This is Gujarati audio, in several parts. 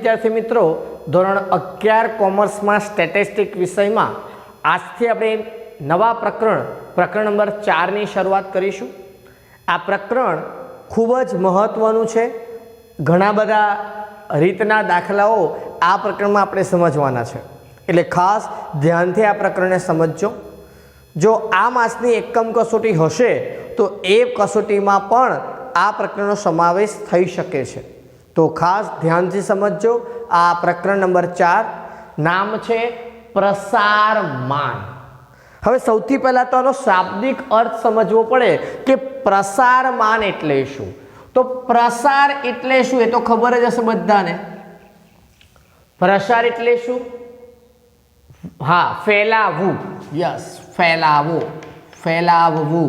विद्यार्थी मित्रों धोरण 11 कॉमर्स में स्टेटिस्टिक विषय में आज थी अपने नवा प्रकरण नंबर 4 ની શરૂઆત કરીશું। आ प्रकरण खूब ज महत्वनुं छे। घणा बधा रीतना दाखलाओ आ प्रकरण में आपणे समजवाना छे, एटले खास ध्यानथी आ प्रकरणने समजजो। जो आ मासनी एकम कसोटी हशे तो ए कसोटीमां पण आ प्रकरणनो समावेश थई शके छे, तो खास ध्यानथी समझो। आ प्रकरण नंबर 4 नाम छे प्रसारमान। हवे सौथी पहला तो आनो शाब्दिक अर्थ समझवो पड़े कि प्रसारमान एटले शुं। तो प्रसार एटले शुं ए तो खबर ज हशे बधाने। प्रसार एटले शुं? हाँ, फैलावू। यस, फैलावो, फैलाववू,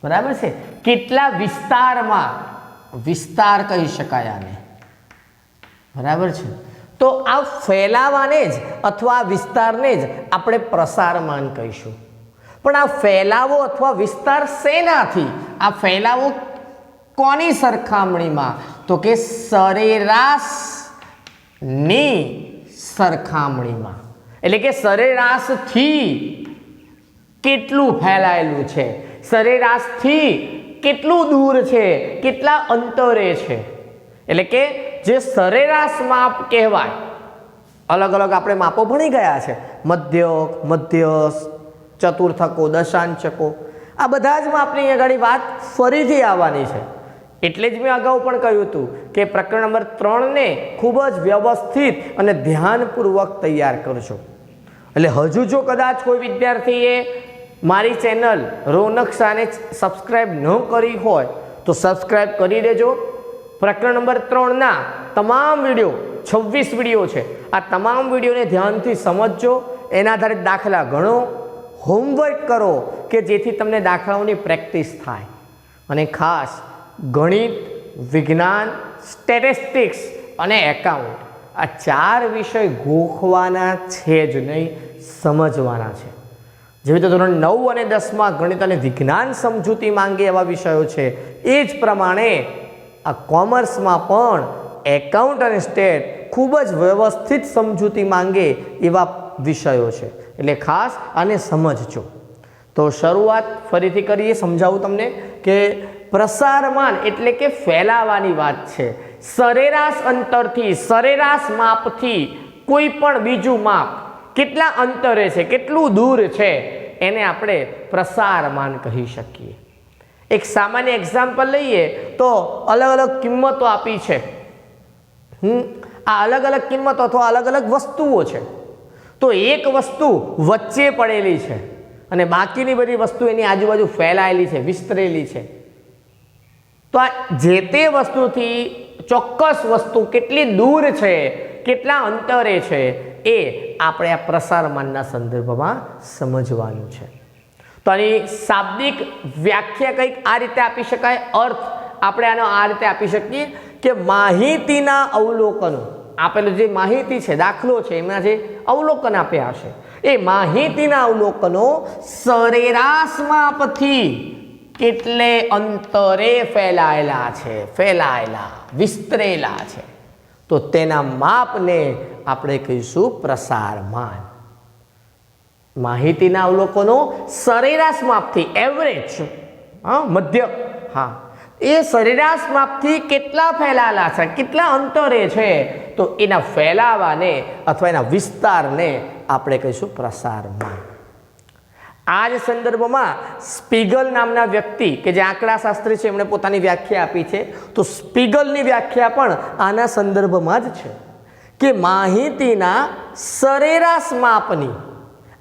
बराबर छे। केटला विस्तारमां, विस्तार कही शकाय आने, बराबर छे। तो आ फैलावाने ज अथवा विस्तारने ज आपणे प्रसारमान कहीशुं। पण आ फैलावो अथवा विस्तार सेनाथी? आ फैलावो कोनी सरखामणीमां? तो के सरेराश नी सरखामणीमां, एटले के सरेराश थी केटलुं फैलायेलुं छे, सरेराश थी केटलुं दूर छे, केटला अंतरे छे। एटले के जे सरेराश माप कहेवाय, अलग अलग आपणे मापो भणी गया छे, मध्यक, मध्यस्थ, चतुर्थको, दशांशको, आ बधा ज मापनी आगळी वात फरीथी आववानी छे। एटले ज मैं अगाऊ पण कह्युं हतुं के प्रकरण नंबर 3 ने खूब ज व्यवस्थित अने ध्यानपूर्वक तैयार करजो। एटले हजू जो कदाच कोई विद्यार्थीए मारी चेनल रोनक शाह ने सब्सक्राइब न करी होय तो सब्सक्राइब करी देजो। प्रकरण नंबर 3 ना तमाम विडियो 26 विडियो है, आ तमाम विडियो ने ध्यान थी समझो। एना आधारित दाखला गणो, होमवर्क करो कि जेथी तमने दाखलाओनी प्रेक्टिस थाय। अने खास गणित, विज्ञान, स्टेटिस्टिक्स अने एकाउंट आ 4 विषय गोखवाना छे ज नहीं, समझवाना छे। जेवी तो धोरण 9 અને 10 में गणित और विज्ञान समझूती मांगे एवा विषयों है, ए ज प्रमाणे आ कॉमर्स में पण एकाउंट और स्टेट खूब ज व्यवस्थित समझूती मांगे एवा विषयों है, एटले खास आने समझजो। तो शुरुआत फरीथी करीए, समझावुं तमने के प्रसारमान एटले के फैलावानी वात छे। सरेराश अंतरथी, सरेराश मापथी कोई पण बीजू माप केटला अंतरे छे, केटलुं दूर छे, एने आपणे प्रसारमान कही शकीए। एक सामान्य एक्जाम्पल लईए तो अलग अलग किंमतो आपी छे। आ अलग अलग किंमतो अथवा अलग अलग वस्तुओं छे। तो एक वस्तु वच्चे पड़ेली छे अने बाकीनी बधी वस्तु एनी आजुबाजु फैलायेली छे, विस्तरेली छे। तो आ जे ते वस्तुथी ચોક્કસ वस्तु केटली दूर छे, केटला अंतरे छे, ए आपणे आ प्रसारमानना संदर्भमां समजवानुं छे। तो आनी शाब्दिक व्याख्या कंईक आ रीते आपी शकाय। अर्थ आपणे आनो आ रीते आपी शकीए के माहितीना अवलोकनो। आपेलो जे माहिती छे, दाखलो छे, एमां जे अवलोकन आप्या हशे ए माहितीना अवलोकनो सरेराश मापथी केटले अंतरे फैलायेला छे, फैलायेला, विस्तरेला छे, तो तेना मापने आपणे कहीशुं प्रसारमान। माहितीना अवलोकनो सरेराश मापथी, एवरेज, मध्य, हाँ, ए सरेराश मापथी केटला फैलायेला छे, केटला अंतरे छे, तो एना फैलावाने अथवा एना विस्तारने आपणे कहीशुं प्रसारमान। आज संदर्भ में स्पीगल नामना व्यक्ति के जे आंकड़ाशास्त्री है, एमणे पोतानी व्याख्या आपी है। तो स्पीगलनी व्याख्या पण आना संदर्भ में ज छे कि माहितीना सरेराश मापनी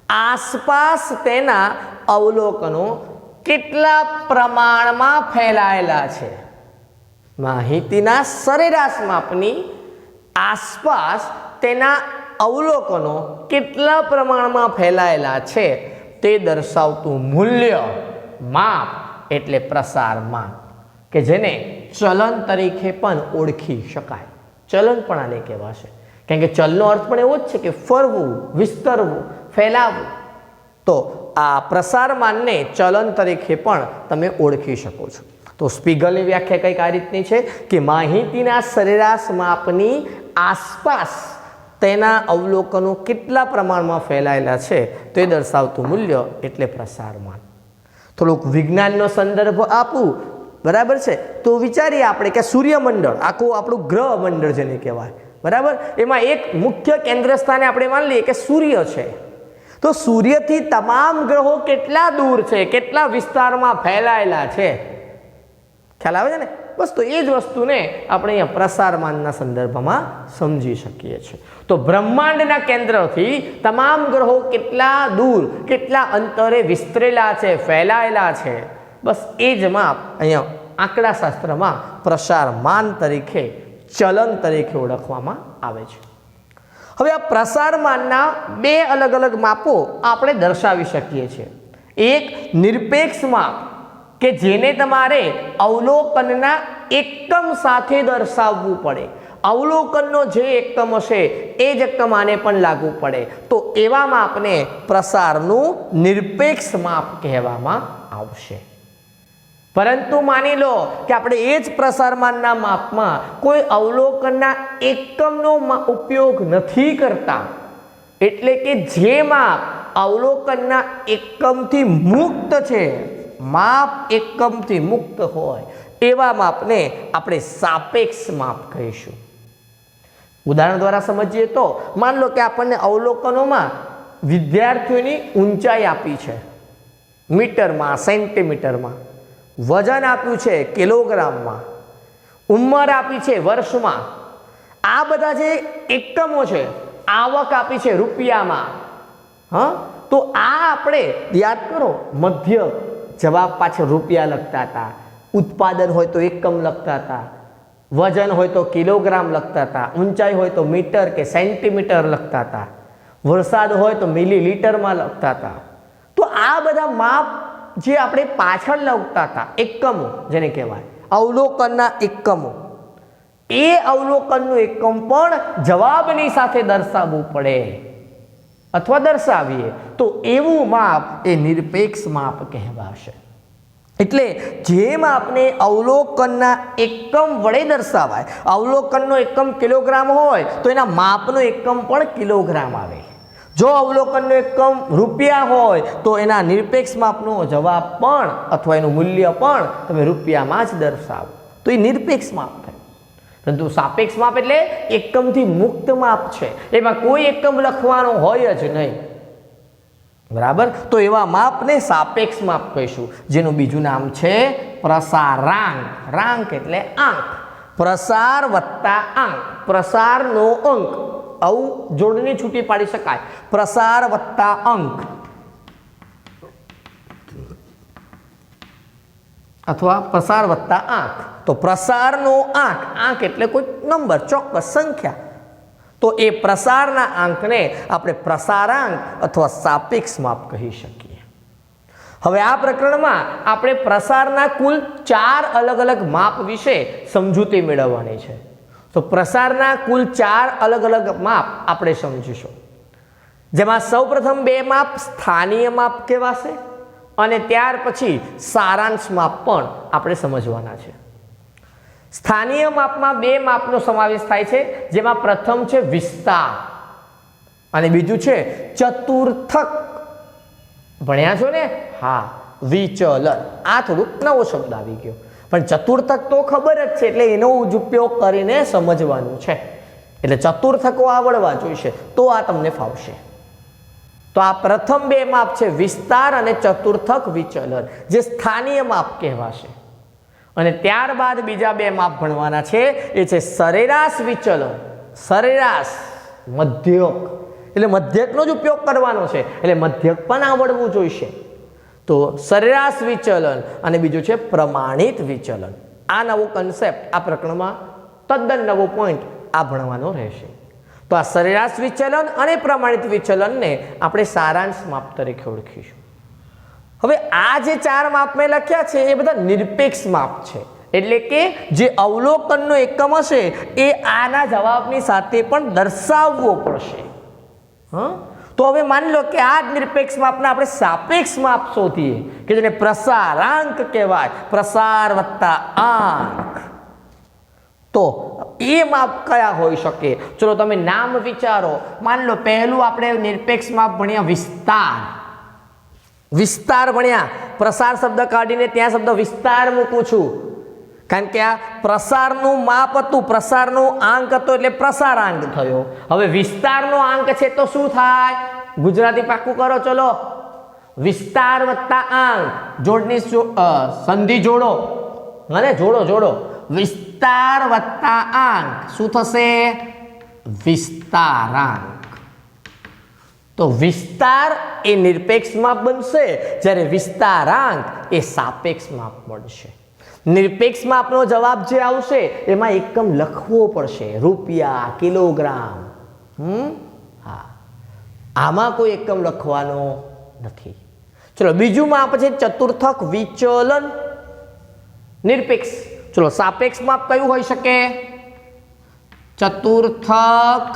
आसपास तेना अवलोकनो केटला प्रमाणमां फैलायेला छे। माहितीना सरेराश मापनी आसपास तेना अवलोकनो केटला प्रमाणमां फैलायेला छे ते दर्शावतुं मूल्य, माप एटले प्रसारमान, के जेने चलन तरीके पण ओळखी शकाय। चलन पण आने कहेवाशे, कारण के चलनो अर्थ पण एवो ज छे के फरवुं, विस्तरवुं, फैलावुं। तो आ प्रसारमानने चलन तरीके पण तमे ओळखी शको छो। તો સ્પીગલની વ્યાખ્યા કંઈક આ રીતની છે કે માહિતીના સરેરાશ માપની આસપાસ તેના અવલોકનો કેટલા પ્રમાણમાં ફેલાયેલા છે તે દર્શાવતું મૂલ્ય એટલે પ્રસારમાન. થોડુંક વિજ્ઞાનનો સંદર્ભ આપું, બરાબર છે, તો વિચારીએ આપણે કે સૂર્યમંડળ આખું આપણું ગ્રહ મંડળ જેને કહેવાય, બરાબર, એમાં એક મુખ્ય કેન્દ્ર સ્થાને આપણે માની લઈએ કે સૂર્ય છે. તો સૂર્યથી તમામ ગ્રહો કેટલા દૂર છે, કેટલા વિસ્તારમાં ફેલાયેલા છે, ખ્યાલ આવે છે ને? બસ તો એ જ વસ્તુને આપણે અહીંયા પ્રસારમાનના સંદર્ભમાં સમજી શકીએ છીએ. તો બ્રહ્માંડના કેન્દ્રથી તમામ ગ્રહો કેટલા દૂર, કેટલા અંતરે વિસ્તરેલા છે, ફેલાયેલા છે, બસ એ જ માપ અહીંયા આંકડાશાસ્ત્રમાં પ્રસારમાન તરીકે, ચલન તરીકે ઓળખવામાં આવે છે. હવે આ પ્રસારમાનના બે અલગ અલગ માપો આપણે દર્શાવી શકીએ છીએ. એક નિરપેક્ષ માપ કે જેને તમારે અવલોકનના એકમ સાથે દર્શાવવું પડે. અવલોકનનો જે એકમ હશે એ જ એકમ આને પણ લાગુ પડે. તો એવા માપને પ્રસારનું નિરપેક્ષ માપ કહેવામાં આવશે. પરંતુ માની લો કે આપણે એ જ પ્રસારમાનના માપમાં કોઈ અવલોકનના એકમનો ઉપયોગ નથી કરતા, એટલે કે જે માપ અવલોકનના એકમથી મુક્ત છે, માપ એકમથી મુક્ત હોય એવા માપને આપણે સાપેક્ષ માપ કહીશું. ઉદાહરણ દ્વારા સમજીએ તો માન લો કે આપણને અવલોકનોમાં વિદ્યાર્થીઓની ઊંચાઈ આપી છે મીટરમાં, સેન્ટીમીટરમાં, વજન આપ્યું છે કિલોગ્રામમાં, ઉંમર આપી છે વર્ષમાં. આ બધા જે એકમો છે, આવક આપી છે રૂપિયામાં. હા, તો આ આપણે યાદ કરો, મધ્ય જવાબ પાછળ રૂપિયા લખતા હતા, ઉત્પાદન હોય તો એકમ લખતા હતા, વજન હોય તો કિલોગ્રામ લખતા હતા, ઊંચાઈ હોય તો મીટર કે સેન્ટીમીટર લખતા હતા, વરસાદ હોય તો મિલીલીટરમાં લખતા હતા. તો આ બધા માપ જે આપણે પાછળ લખતા હતા, એકમો જેને કહેવાય અવલોકનના એકમો, એ અવલોકનનું એકમ પણ જવાબની સાથે દર્શાવવું પડે અથવા દર્શાવીએ તો એવું માપ એ નિરપેક્ષ માપ કહેવાશે. એટલે જે માપને અવલોકનના એકમ વડે દર્શાવાય, અવલોકનનો એકમ કિલોગ્રામ હોય તો એના માપનો એકમ પણ કિલોગ્રામ આવે. જો અવલોકનનો એકમ રૂપિયા હોય તો એના નિરપેક્ષ માપનો જવાબ પણ અથવા એનું મૂલ્ય પણ તમે રૂપિયામાં જ દર્શાવો, તો એ નિરપેક્ષ માપ થાય. પરંતુ સાપેક્ષ માપ એટલે એકમથી મુક્ત માપ છે, એમાં કોઈ એકમ લખવાનો હોય જ નહીં, બરાબર. તો એવા માપને સાપેક્ષ માપ કહીશું, જેનું બીજું નામ છે પ્રસારાંક. રાંક એટલે આંક, પ્રસાર વત્તા આંક, પ્રસારનો અંક, આવું જોડણી છૂટી પાડી શકાય, પ્રસાર વત્તા અંક અથવા પ્રસાર વત્તા આંક. તો પ્રસારનો આંક, આંક એટલે કોઈ નંબર, ચોક્કસ સંખ્યા, તો એ પ્રસારના આંકને આપણે પ્રસારાંક અથવા સાપેક્ષ માપ કહી શકીએ. હવે આ પ્રકરણમાં આપણે પ્રસારના કુલ 4 અલગ અલગ માપ વિશે સમજૂતી મેળવવાની છે. તો પ્રસારના કુલ 4 અલગ અલગ માપ આપણે સમજીશું, જેમાં સૌપ્રથમ 2 માપ સ્થાનીય માપ કહેવાશે અને ત્યાર પછી સારાંશ માપ પણ આપણે સમજવાના છે. સ્થાનીય માપમાં 2 માપનો સમાવેશ થાય છે, જેમાં પ્રથમ છે વિસ્તાર અને બીજું છે ચતુર્થક. ભણ્યા છો ને? હા, વિચલન. આ થોડુંક નવો શબ્દ આવી ગયો, પણ ચતુર્થક તો ખબર જ છે, એટલે એનો જ ઉપયોગ કરીને સમજવાનું છે. એટલે ચતુર્થકો આવડવા જોઈશે તો આ તમને ફાવશે. તો આ પ્રથમ 2 માપ છે વિસ્તાર અને ચતુર્થક વિચલન, જે સ્થાનીય માપ કહેવાશે. અને ત્યારબાદ બીજા 2 માપ ભણવાના છે, એ છે સરેરાશ વિચલન. સરેરાશ, મધ્યક, એટલે મધ્યકનો જ ઉપયોગ કરવાનો છે, એટલે મધ્યક પણ આવડવું જોઈશે. તો સરેરાશ વિચલન અને બીજું છે પ્રમાણિત વિચલન. આ નવો કન્સેપ્ટ આ પ્રકરણમાં તદ્દન નવો પોઈન્ટ આ ભણવાનો રહેશે. તો આ સરેરાશ વિચલન અને પ્રમાણિત વિચલનને આપણે સારાંશ માપ તરીકે ઓળખીશું. હવે આ જે 4 માપ મેં લખ્યા છે એ બધા નિરપેક્ષ માપ છે, એટલે કે જે અવલોકનનો એકમ હશે એ આના જવાબની સાથે પણ દર્શાવવો પડશે. હા, તો હવે માની લો કે આ જ નિરપેક્ષ માપના આપણે સાપેક્ષ માપ શોધીએ કે જેને પ્રસારાંક કહેવાય, પ્રસાર વત્તા આંક. તો એ માપ કયા હોઈ શકે? ચલો તમે નામ વિચારો. માની લો પહેલું આપણે નિરપેક્ષ માપ ભણ્યા વિસ્તાર. વિસ્તાર ભણ્યા, પ્રસાર શબ્દ કાઢીને ત્યાં શબ્દ વિસ્તાર મૂકું છું, કારણ કે આ પ્રસારનું માપ હતું, પ્રસારનો આંક હતો એટલે પ્રસારાંક થયો. હવે વિસ્તારનો આંક છે તો શું થાય? ગુજરાતી પાક્કું કરો. ચલો, વિસ્તાર વત્તા આંક, જોડની સંધિ જોડો, અને જોડો. વિસ્તાર વત્તા આંક શું થશે? વિસ્તારાંક. તો વિસ્તાર એ નિરપેક્ષ માપ બનશે, જ્યારે વિસ્તારાંક એ સાપેક્ષ માપ બનશે. નિરપેક્ષ માપનો જવાબ જે આવશે એમાં એકમ લખવો પડશે, રૂપિયા, કિલોગ્રામ. હા, આમાં કોઈ એકમ લખવાનો નથી. ચલો, બીજું માપ છે ચતુર્થક વિચલન. નિરપેક્ષ. ચલો, સાપેક્ષ માપ કયું હોઈ શકે? ચતુર્થક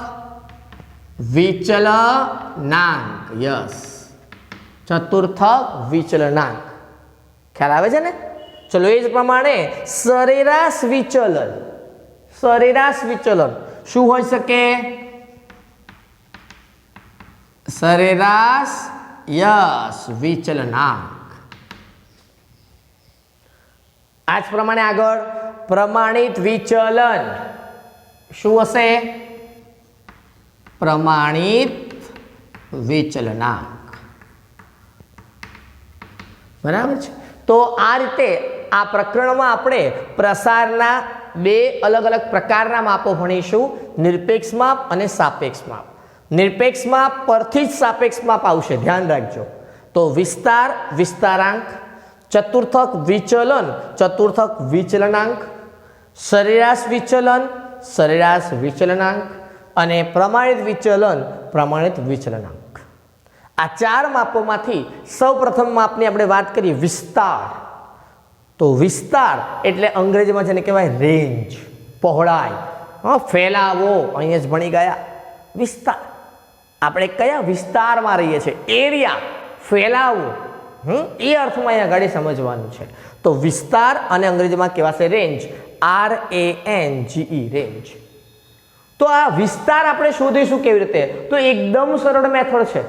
વિચલનાંક. યસ, ચતુર્થક વિચલનાંક. ખ્યાલ આવે છે ને? ચલો, એ જ પ્રમાણે સરેરાશ વિચલન. સરેરાશ વિચલન શું હોઈ શકે? સરેરાશ, યસ, વિચલનાંક. આ જ પ્રમાણે આગળ પ્રમાણિત વિચલન શું હશે? પ્રમાણિત વિચલનાંક. બરાબર છે. તો આ રીતે આ પ્રકરણમાં આપણે પ્રસારના બે અલગ અલગ પ્રકારના માપો ભણીશું, નિરપેક્ષ માપ અને સાપેક્ષ માપ. નિરપેક્ષ માપ પરથી જ સાપેક્ષ માપ આવશે, ધ્યાન રાખજો. તો વિસ્તાર, વિસ્તારાંક, ચતુર્થક વિચલન, ચતુર્થક વિચલનાંક, સરેરાશ વિચલન, સરેરાશ વિચલનાંક, અને પ્રમાણિત વિચલન, પ્રમાણિત વિચલનાંક. આ ચાર માપોમાંથી સૌપ્રથમ માપની આપણે વાત કરીએ વિસ્તાર. તો વિસ્તાર એટલે અંગ્રેજીમાં જેને કહેવાય રેન્જ, પહોળાઈ, ફેલાવો. અહીંયા જ ભણી ગયા વિસ્તાર. આપણે કયા વિસ્તારમાં રહીએ છીએ? એરિયા, ફેલાવો. એ અર્થમાં અહીંયા ગાડી સમજવાનું છે. તો વિસ્તાર અને અંગ્રેજીમાં કહેવાશે રેન્જ, RANGE, રેન્જ. તો આ વિસ્તાર આપણે શોધીશું કેવી રીતે? તો એકદમ સરળ મેથડ છે.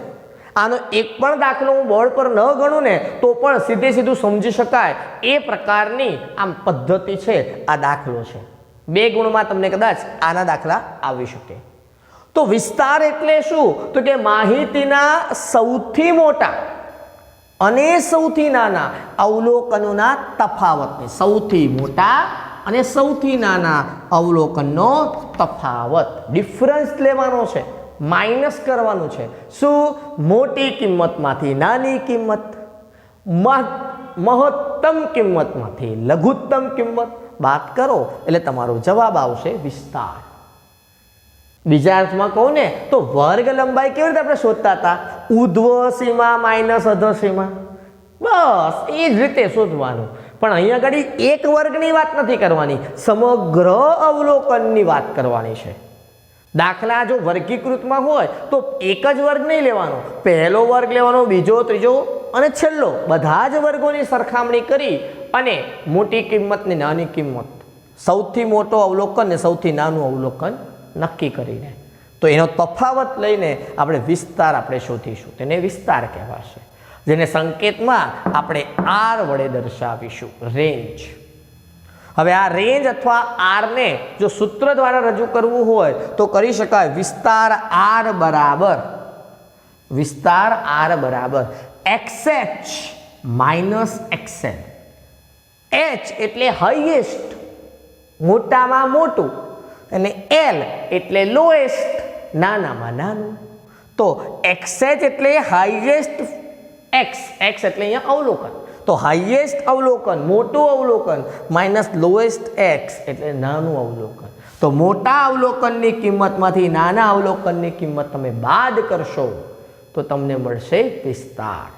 આનો એક પણ દાખલો હું બોર્ડ પર ન ગણું ને તો પણ સીધું સમજી શકાય એ પ્રકારની આમ પદ્ધતિ છે. આ દાખલો છે, 2 ગુણમાં તમને કદાચ આના દાખલા આવી શકે. તો વિસ્તાર એટલે શું? તો કે માહિતીના સૌથી મોટા અને સૌથી નાના અવલોકનોના તફાવતને, સૌથી મોટા અને સૌથી નાના અવલોકનનો તફાવત, ડિફરન્સ લેવાનો છે, માઇનસ કરવાનું છે. શું? મોટી કિંમતમાંથી નાની કિંમત, મહત્તમ કિંમતમાંથી લઘુત્તમ કિંમત બાદ કરો એટલે તમારો જવાબ આવશે વિસ્તાર. બીજા અર્થમાં કહું ને તો વર્ગ લંબાઈ કેવી રીતે આપણે શોધતા હતા? ઉધ્વ સીમા માઇનસ અધર સીમા, બસ એ જ રીતે શોધવાનું. પણ અહીંયા આગળ એક વર્ગની વાત નથી કરવાની, સમગ્ર અવલોકનની વાત કરવાની છે. દાખલા જો વર્ગીકૃતમાં હોય તો એક જ વર્ગ નહીં લેવાનો, પહેલો વર્ગ લેવાનો, બીજો, ત્રીજો અને છેલ્લો, બધા જ વર્ગોની સરખામણી કરી અને મોટી કિંમત ને નાની કિંમત, સૌથી મોટો અવલોકન ને સૌથી નાનું અવલોકન નક્કી કરીને તો એનો તફાવત લઈને આપણે વિસ્તાર આપણે શોધીશું. તેને વિસ્તાર કહેવાશે, જેને સંકેતમાં આપણે R વડે દર્શાવીશું, રેન્જ. હવે આ રેન્જ અથવા R ને જો સૂત્ર દ્વારા રજૂ કરવું હોય તો કરી શકાય. વિસ્તાર R બરાબર XH માઇનસ XL. H એટલે હાઈએસ્ટ, મોટામાં મોટું, અને L એટલે લોએસ્ટ, નાનામાં નાનું. તો XH એટલે હાઈએસ્ટ, X એટલે અહીંયા અવલોકન, તો હાઈએસ્ટ અવલોકન, મોટું અવલોકન, માઇનસ લોએસ્ટ X એટલે નાનું અવલોકન. તો મોટા અવલોકનની કિંમતમાંથી નાના અવલોકનની કિંમત તમે બાદ કરશો તો તમને મળશે વિસ્તાર.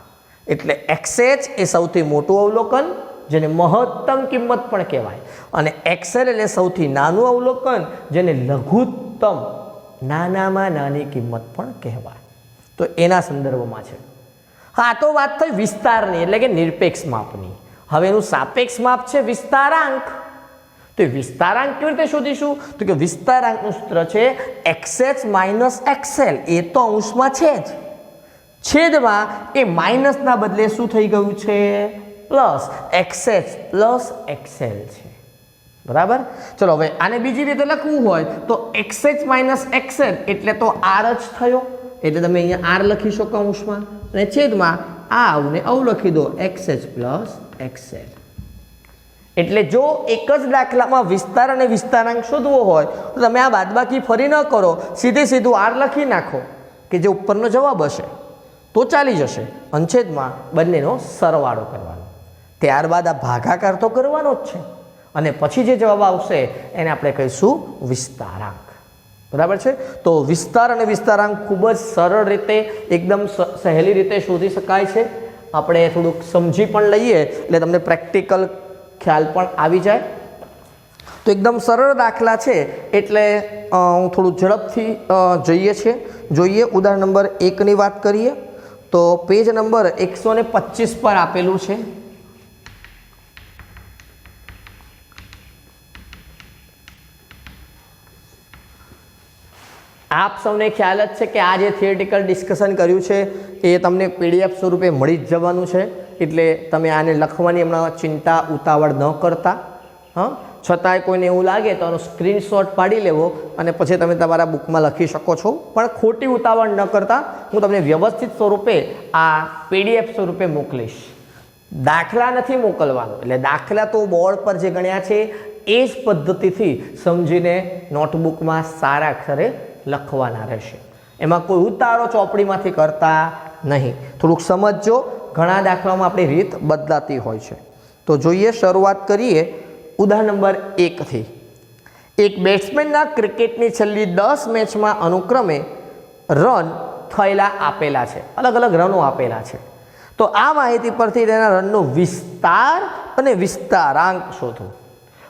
એટલે XH એ સૌથી મોટું અવલોકન, જેને મહત્તમ કિંમત પણ કહેવાય, અને XL એટલે સૌથી નાનું અવલોકન, જેને લઘુત્તમ, નાનામાં નાની કિંમત પણ કહેવાય. તો તો એના સંદર્ભમાં છે. હા, તો વાત થઈ વિસ્તારની એટલે કે નિરપેક્ષ માપની. હવે એનું સાપેક્ષ માપ છે વિસ્તારાંક. તો વિસ્તારાંક કેવી રીતે શોધીશું? તો કે વિસ્તારાંકનું સૂત્ર છે xh માઇનસ xl. એ તો અંશમાં છે જ, છેદમાં એ માઇનસના બદલે શું થઈ ગયું છે? પ્લસ. xh પ્લસ xl છે. બરાબર. ચલો હવે આને બીજી રીતે લખવું હોય તો xh માઇનસ xl એટલે તો r જ થયો. એટલે તમે અહીંયા r લખી શકો અંશમાં અને છેદમાં આવને આવું લખી દો xh પ્લસ xl. એટલે જો એક જ દાખલામાં વિસ્તાર અને વિસ્તારાંક શોધવો હોય તો તમે આ બાદબાકી ફરી ન કરો, સીધું r લખી નાખો કે જે ઉપરનો જવાબ હશે તો ચાલી જશે. અને છેદમાં બંનેનો સરવાળો કરવાનો. ત્યારબાદ આ ભાગાકાર તો કરવાનો જ છે અને પછી જે જવાબ આવશે એને આપણે કહીશું વિસ્તારાંક. બરાબર છે. તો વિસ્તાર અને વિસ્તારાંક ખૂબ જ સરળ રીતે, એકદમ સહેલી રીતે શોધી શકાય છે. આપણે થોડુંક સમજી પણ લઈએ એટલે તમને પ્રેક્ટિકલ ખ્યાલ પણ આવી જાય. તો એકદમ સરળ દાખલા છે એટલે હું થોડું ઝડપથી જોઈએ. ઉદાહરણ નંબર 1ની વાત કરીએ તો પેજ નંબર 125 પર આપેલું છે. આપ સૌને ખ્યાલ જ છે કે આ જે થિયરિટિકલ ડિસ્કશન કર્યું છે એ તમને PDF સ્વરૂપે મળી જ જવાનું છે. એટલે તમે આને લખવાની હમણાં ચિંતા ઉતાવળ ન કરતા. છતાંય કોઈને એવું લાગે તો આનો સ્ક્રીનશોટ પાડી લેવો અને પછી તમે તમારા બુકમાં લખી શકો છો. પણ ખોટી ઉતાવળ ન કરતા હું તમને વ્યવસ્થિત સ્વરૂપે આ PDF સ્વરૂપે મોકલીશ. દાખલા નથી મોકલવાનો. એટલે દાખલા તો બોર્ડ પર જે ગણ્યા છે એ જ પદ્ધતિથી સમજીને નોટબુકમાં સારા અક્ષરે લખવાના રહેશે. એમાં કોઈ ઉતારો ચોપડીમાંથી કરતા નહીં. થોડુંક સમજજો. ઘણા દાખલામાં આપણી રીત બદલાતી હોય છે. તો જોઈએ, શરૂઆત કરીએ ઉદાહરણ નંબર 1થી. એક બેટ્સમેનના ક્રિકેટની છેલ્લી 10 મેચમાં અનુક્રમે રન થયેલા આપેલા છે. અલગ અલગ રનો આપેલા છે. તો આ માહિતી પરથી તેના રનનો વિસ્તાર અને વિસ્તારાંક શોધો.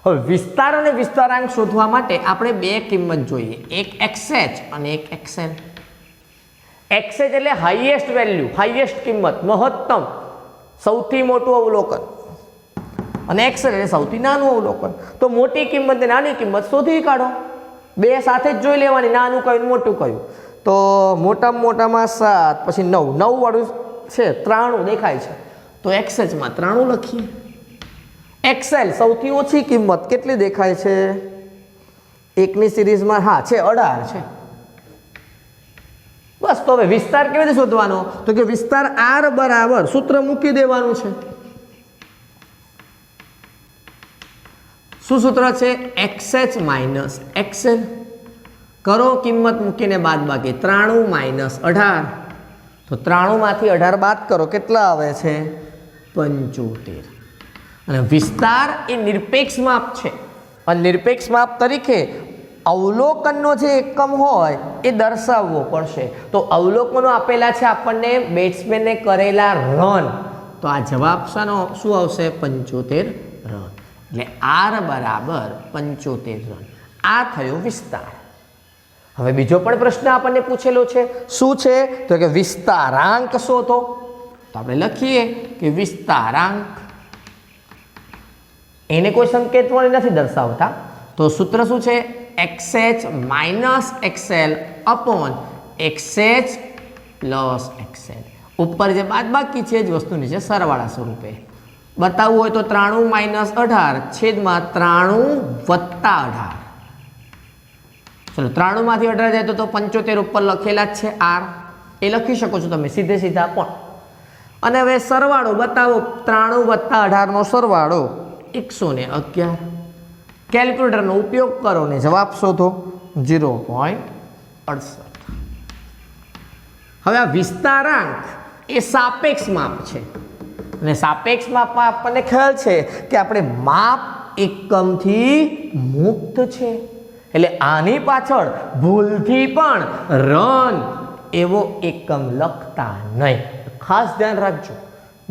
હવે વિસ્તાર અને વિસ્તારાંક શોધવા માટે આપણે બે કિંમત જોઈએ, એક xh અને એક xl. xh એટલે હાઈએસ્ટ વેલ્યુ, હાઈએસ્ટ કિંમત, મહત્તમ, સૌથી મોટું અવલોકન, અને xl એટલે સૌથી નાનું અવલોકન. તો મોટી કિંમત ને નાની કિંમત શોધી કાઢો. બે સાથે જ જોઈ લેવાની, નાનું કયું મોટું કયું. તો મોટામાં 7, પછી 9 વાળું છે 93 દેખાય છે તો xh માં 93 લખીએ. xl સૌથી ઓછી કિંમત કેટલી દેખાય છે? એકની સિરીઝમાં છે 18 છે. બસ. તો હવે વિસ્તાર કેવી રીતે શોધવાનો? તો કે વિસ્તાર r બરાબર સૂત્ર મૂકી દેવાનું છે. શું સૂત્ર છે? xh minus xl. કરો કિંમત મૂકીને બાદ બાકી 93 માઇનસ 18. તો 93 માંથી 18 બાદ કરો, કેટલા આવે છે? 75. અને વિસ્તાર એ નિરપેક્ષ માપ છે અને નિરપેક્ષ માપ તરીકે અવલોકનનો જે એકમ હોય એ દર્શાવવો પડશે. તો અવલોકનો આપેલા છે આપણને બેટ્સમેનને કરેલા રન. તો આ જવાબ શાનો શું આવશે? 75 રન. એટલે r બરાબર 75 રન. આ થયો વિસ્તાર. હવે બીજો પણ પ્રશ્ન આપણને પૂછેલો છે. શું છે? તો કે વિસ્તારાંક શોધો. તો આપણે લખીએ કે વિસ્તારાંક, એને કોઈ સંકેત વડે નથી દર્શાવતા. તો સૂત્ર શું છે? xh minus xl upon xh plus xl. ઉપર જે બાદબાકી છે જ વસ્તુ નીચે સરવાળા સ્વરૂપે બતાવવું હોય તો 93 માઇનસ 18 છેદમાં 93 વત્તા 18. ચલો 93 માંથી 18 જાય તો 75 ઉપર લખેલા જ છે r, એ લખી શકો છો તમે સીધા પણ. અને હવે સરવાળો બતાવો, 93 વત્તા 18 નો સરવાળો 111. કેલ્ક્યુલેટરનો ઉપયોગ કરો ને જવાબ શોધો 0.68. હવે આ વિસ્તારાંક એ સાપેક્ષ માપ છે અને સાપેક્ષ માપમાં આપણને ખ્યાલ છે કે આપણે માપ એકમથી મુક્ત છે. એટલે આની પાછળ ભૂલથી પણ રન એવો એકમ લખતા નહીં. ખાસ ધ્યાન રાખજો.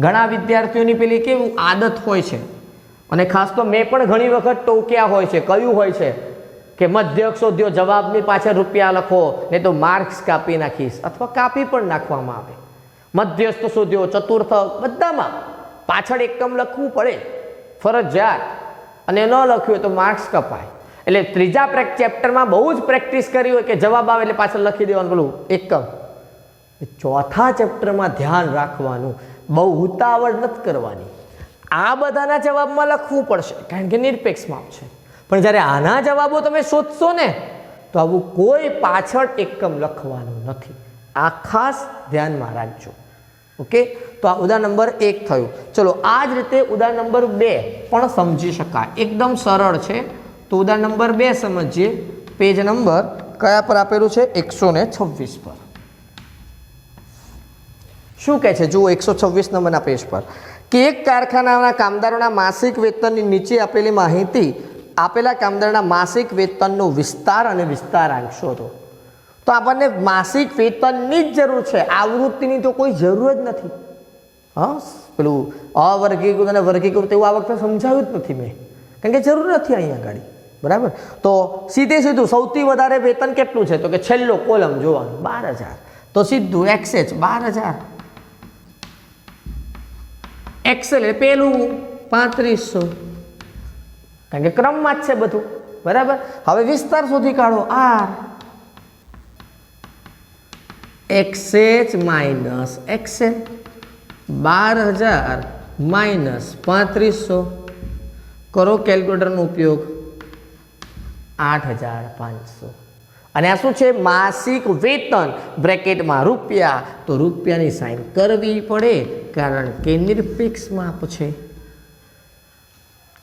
ઘણા વિદ્યાર્થીઓની પેલી કેવું આદત હોય છે, અને ખાસ તો મેં પણ ઘણી વખત ટોક્યા હોય છે. કયું હોય છે? કે મધ્યક શોધ્યો, જવાબની પાછળ રૂપિયા લખો, નહીં તો માર્ક્સ કાપી નાખીશ, અથવા કાપી પણ નાખવામાં આવે. મધ્યસ્થ શોધ્યો, ચતુર્થક, બધામાં પાછળ એકમ લખવું પડે ફરજિયાત, અને ન લખ્યું હોય તો માર્ક્સ કપાય. એટલે ત્રીજા ચેપ્ટરમાં બહુ જ પ્રેક્ટિસ કરી હોય કે જવાબ આવે એટલે પાછળ લખી દેવાનું પેલું એકમ. ચોથા ચેપ્ટરમાં ધ્યાન રાખવાનું, બહુ ઉતાવળ નથી કરવાની. આ બધાના જવાબમાં લખવું પડશે કારણ કે નિરપેક્ષ માપ છે, પણ જ્યારે આના જવાબો તમે શોધશો ને તો આવું કોઈ પાછળ એકમ લખવાનું નથી. આ ખાસ ધ્યાનમાં રાખજો. ઓકે, તો આ ઉદાહરણ નંબર 1 થયું. ચલો આ જ રીતે ઉદાહરણ નંબર 2 પણ સમજી શકાય, એકદમ સરળ છે. તો ઉદાહરણ નંબર 2 સમજીએ. પેજ નંબર કયા પર આપેલું છે? 126 પર. શું કહે છે? જુઓ 126 નંબરના પેજ પર કે એક કારખાનાના કામદારોના માસિક વેતનની નીચે આપેલી માહિતી આપેલા કામદારના માસિક વેતનનો વિસ્તાર અને વિસ્તારાંક શોધો. તો આપણને માસિક વેતનની જ જરૂર છે, આવૃત્તિની તો કોઈ જરૂર જ નથી. હા, પેલું અવર્ગીકૃત અને વર્ગીકૃત એવું આ વખતે સમજાવ્યું જ નથી મેં, કારણ કે જરૂર નથી અહીંયા આગળ. બરાબર, તો સીધે સીધું સૌથી વધારે વેતન કેટલું છે? તો કે છેલ્લો કોલમ જોવાનું 12,000. તો સીધું XH 12,000, એક્સેલ એટલે પેલું 3500, કારણ કે ક્રમમાં જ છે બધું. બરાબર, હવે વિસ્તાર શોધી કાઢો. R XH minus XL, 12,000 minus 3500, કરો કેલ્ક્યુલેટરનો ઉપયોગ, 8,500. અને આ શું છે? માસિક વેતન, બ્રેકેટમાં રૂપિયા, તો રૂપિયાની સાઇન કરવી પડે કારણ કે નિરપેક્ષ માપ છે.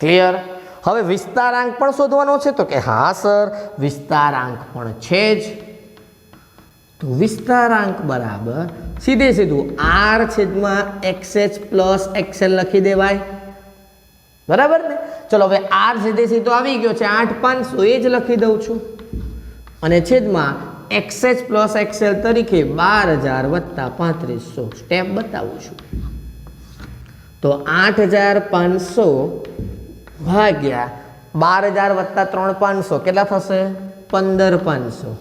ક્લિયર? હવે વિસ્તારાંક પણ શોધવાનો છે. તો કે હા સર, વિસ્તારાંક પણ છે જ. તો વિસ્તારાંક બરાબર સીધે સીધું R છેદમાં XH પ્લસ XL લખી દેવાય. બરાબર ને? ચલો હવે R સીધે સીધો આવી ગયો છે 8,500, એ જ લખી દઉં છું, અને છેદમાં XH પ્લસ XL તરીકે 12,000 વત્તા 3500 સ્ટેપ બતાવું છું. તો 8,500 ભાગ્યા 12,000 વત્તા 3,500 કેટલા થશે? 15,500.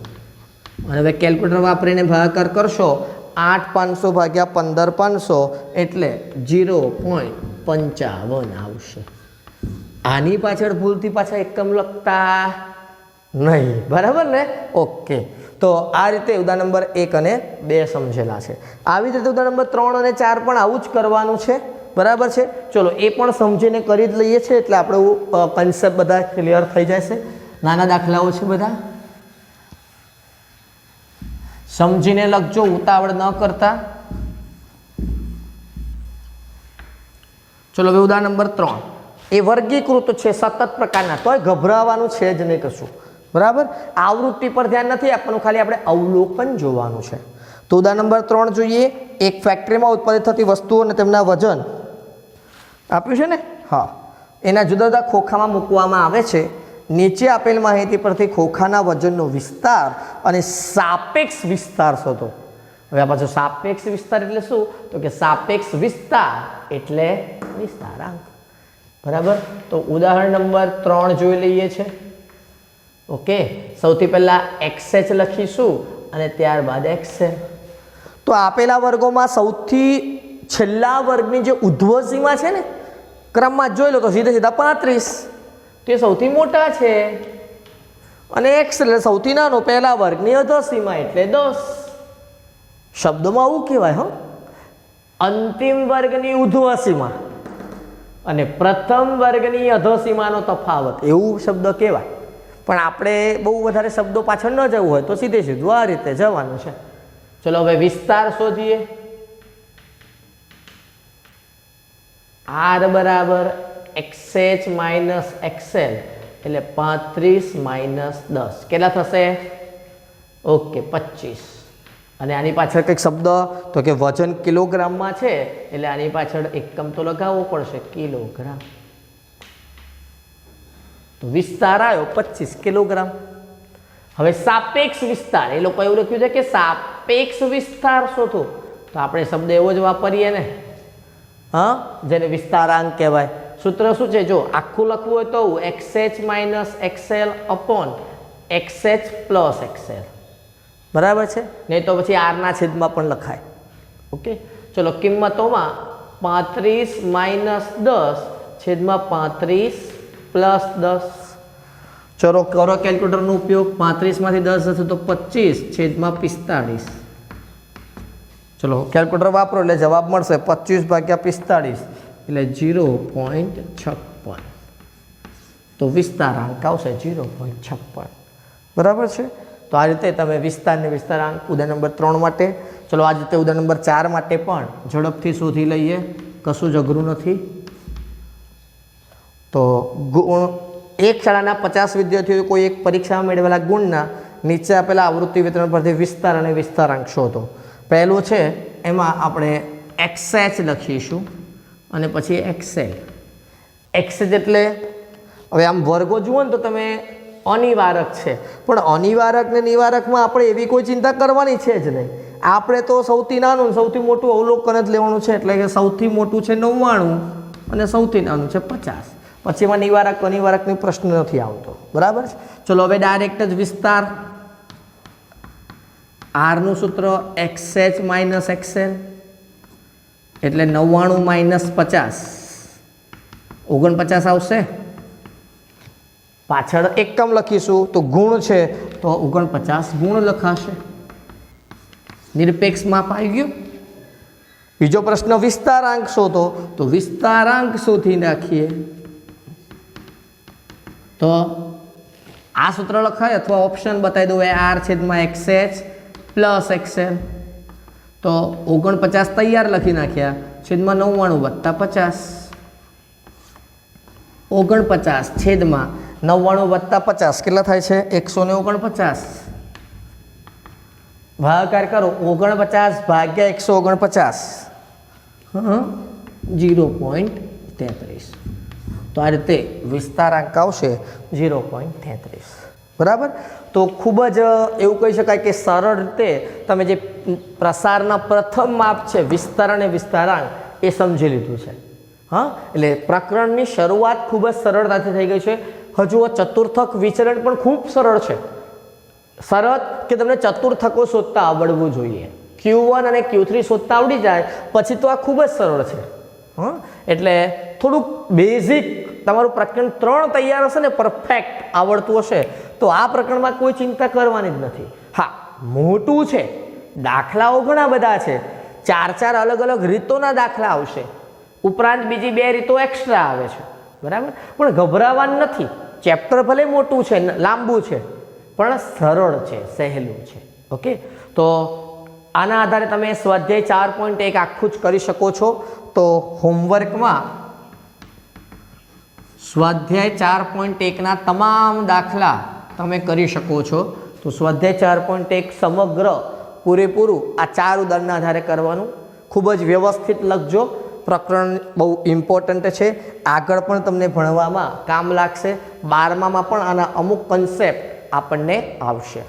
અને હવે કેલ્ક્યુલેટર વાપરીને ભાગાકાર કરશો. 8,500 ભાગ્યા 15,500 એટલે 0.55 આવશે. આની પાછળ ભૂલથી પાછા એકમ લખતા નહીં. બરાબર ને? ઓકે, તો આ રીતે ઉદાહરણ નંબર 1 અને 2 સમજેલા છે. આવી જ રીતે ઉદાહરણ નંબર 3 અને 4 પણ આવું જ કરવાનું છે. બરાબર છે? ચલો એ પણ સમજીને કરી જ લઈએ છીએ એટલે આપણે કન્સેપ્ટ બધા ક્લિયર થઈ જશે. નાના દાખલાઓ છે બધા, સમજીને લખજો, ઉતાવળ ન કરતા. ચલો હવે ઉદાહરણ નંબર 3, એ વર્ગીકૃત છે સતત પ્રકારના, તોય ગભરાવાનું છે જ નહીં કશું. બરાબર, આવૃત્તિ પર ધ્યાન નથી આપવાનું, ખાલી આપણે અવલોકન જોવાનું છે. તો ઉદાહરણ નંબર 3 જોઈએ. એક ફેક્ટરીમાં ઉત્પાદિત થતી વસ્તુઓ અને તેમના વજન આપ્યું છે ને? હા, એના જુદા જુદા ખોખામાં મૂકવામાં આવે છે. નીચે આપેલ માહિતી પરથી ખોખાના વજનનો વિસ્તાર અને સાપેક્ષ વિસ્તાર શોધો. હવે આ પાછો સાપેક્ષ વિસ્તાર એટલે શું? તો કે સાપેક્ષ વિસ્તાર એટલે વિસ્તારાંક. બરાબર, તો ઉદાહરણ નંબર 3 જોઈ લઈએ છે. ઓકે, સૌથી પહેલા XH લખીશું અને ત્યારબાદ XL. તો આપેલા વર્ગોમાં સૌથી છેલ્લા વર્ગની જે ઉધ્વ સીમા છે ને, ક્રમમાં જોઈ લો તો સીધે સીધા 35, તે સૌથી મોટા છે, અને XL સૌથી નાનો, પહેલા વર્ગની અધો સીમા એટલે 10. શબ્દોમાં આવું કહેવાય. હો, અંતિમ વર્ગની ઉધ્વ સીમા અને પ્રથમ વર્ગની અધો સીમાનો તફાવત, એવું શબ્દ કહેવાય. પણ આપણે બહુ વધારે શબ્દો પાછળ ન જવું હોય તો સીધે સીધું આ રીતે જવાનું છે. ચલો હવે વિસ્તાર શોધીએ. R બરાબર XH માઇનસ XL એટલે 35 માઇનસ 10 કેટલા થશે? ઓકે, 25. અને આની પાછળ કંઈક શબ્દ, તો કે વજન કિલોગ્રામમાં છે એટલે આની પાછળ એકમ તો લગાવવો પડશે, કિલોગ્રામ. તો વિસ્તાર આવ્યો 25 કિલોગ્રામ. હવે સાપેક્ષ વિસ્તાર, એ લોકો એવું લખ્યું છે કે સાપેક્ષ વિસ્તાર શોધો, તો આપણે શબ્દ એવો જ વાપરીએ ને, હા, જેને વિસ્તારાંક કહેવાય. સૂત્ર શું છે? જો આખું લખવું હોય તો XH minus XL upon XH plus XL બરાબર છે, નહીં તો પછી આરના છેદમાં પણ લખાય. ઓકે, ચલો કિંમતોમાં 35 માઇનસ 10 છેદમાં 35 પ્લસ 10. ચલો કરો કેલ્ક્યુલેટરનો ઉપયોગ. 35માંથી 10 જશે તો 25 છેદમાં 45. ચલો કેલ્ક્યુલેટર વાપરો એટલે જવાબ મળશે 25 ભાગ્યા 45 એટલે 0.56. તો વિસ્તારાંક આવશે 0.56. બરાબર છે. તો આ રીતે તમે વિસ્તારને વિસ્તારાંક ઉદાહરણ નંબર 3 માટે. ચલો આ રીતે ઉદાહરણ નંબર 4 માટે પણ ઝડપથી શોધી લઈએ, કશું જ અઘરું નથી. તો ગુણ એક શાળાના 50 વિદ્યાર્થીઓ કોઈ એક પરીક્ષામાં મેળવેલા ગુણના નીચે આપેલા આવૃત્તિ વિતરણ પરથી વિસ્તાર અને વિસ્તારાંક શોધો. પહેલું છે એમાં આપણે XH લખીશું અને પછી XL. XH એટલે હવે આમ વર્ગો જુઓ ને તો તમે અનિવારક છે, પણ અનિવારક ને નિવારકમાં આપણે એવી કોઈ ચિંતા કરવાની છે જ નહીં. આપણે તો સૌથી નાનું સૌથી મોટું અવલોકન જ લેવાનું છે, એટલે કે સૌથી મોટું છે 99 અને સૌથી નાનું છે 50. પછી એમાં નિવારક અનિવારકનો પ્રશ્ન નથી આવતો. બરાબર છે. ચલો હવે ડાયરેક્ટ જ વિસ્તાર. આરનું સૂત્ર XH માઇનસ XL એટલે 99 માઇનસ 50 49 આવશે. પાછળ એકમ લખીશું તો ગુણ છે તો 49 ગુણ લખાશે. નિરપેક્ષ માપ આવી ગયું. બીજો પ્રશ્ન વિસ્તારાંક શોધો, તો વિસ્તારાંક શોધી નાખીએ. તો આ સૂત્ર લખાય અથવા ઓપ્શન બતાવી દઉં R છેદમાં XH પ્લસ XL. તો 49 તૈયાર લખી નાખ્યા છેદમાં 99 વત્તા 50. 49 છેદમાં 99 વત્તા 50 કેટલા થાય છે? 149. ભાગાકાર કરો. 49 ભાગ્યા 149 0.33. તો આ રીતે વિસ્તારાંક આવશે 0.33. બરાબર. તો ખૂબ જ એવું કહી શકાય કે સરળ રીતે તમે જે પ્રસારના પ્રથમ માપ છે વિસ્તાર અને વિસ્તારાંક એ સમજી લીધું છે. હા, એટલે પ્રકરણની શરૂઆત ખૂબ જ સરળતાથી થઈ ગઈ છે. હજુ ચતુર્થક વિચરણ પણ ખૂબ સરળ છે. શરત કે તમને ચતુર્થકો શોધતા આવડવું જોઈએ. Q1 અને Q3 શોધતા આવડી જાય પછી તો આ ખૂબ જ સરળ છે. હા, એટલે થોડુંક બેઝિક તમારું પ્રકરણ 3 તૈયાર હશે ને, પરફેક્ટ આવડતું હશે તો આ પ્રકરણમાં કોઈ ચિંતા કરવાની જ નથી. હા, મોટું છે, દાખલાઓ ઘણા બધા છે, 4 અલગ અલગ રીતોના દાખલા આવશે, ઉપરાંત બીજી 2 રીતો એક્સ્ટ્રા આવે છે. બરાબર. પણ ગભરાવાનું નથી. ચેપ્ટર ભલે મોટું છે, લાંબુ છે, પણ સરળ છે, સહેલું છે. ઓકે, તો આના આધારે તમે સ્વાધ્યાય 4.1 આખું જ કરી શકો છો. તો હોમવર્કમાં સ્વાધ્યાય 4.1 ના તમામ દાખલા તમે કરી શકો છો. તો સ્વાધ્યાય 4.1 સમગ્ર પૂરેપૂરું આ 4 ઉદાહરણના આધારે કરવાનું. ખૂબ જ વ્યવસ્થિત લખજો. પ્રકરણ બહુ ઇમ્પોર્ટન્ટ છે, આગળ પણ તમને ભણવામાં કામ લાગશે. 12મામાં પણ આના અમુક કન્સેપ્ટ આપણને આવશે.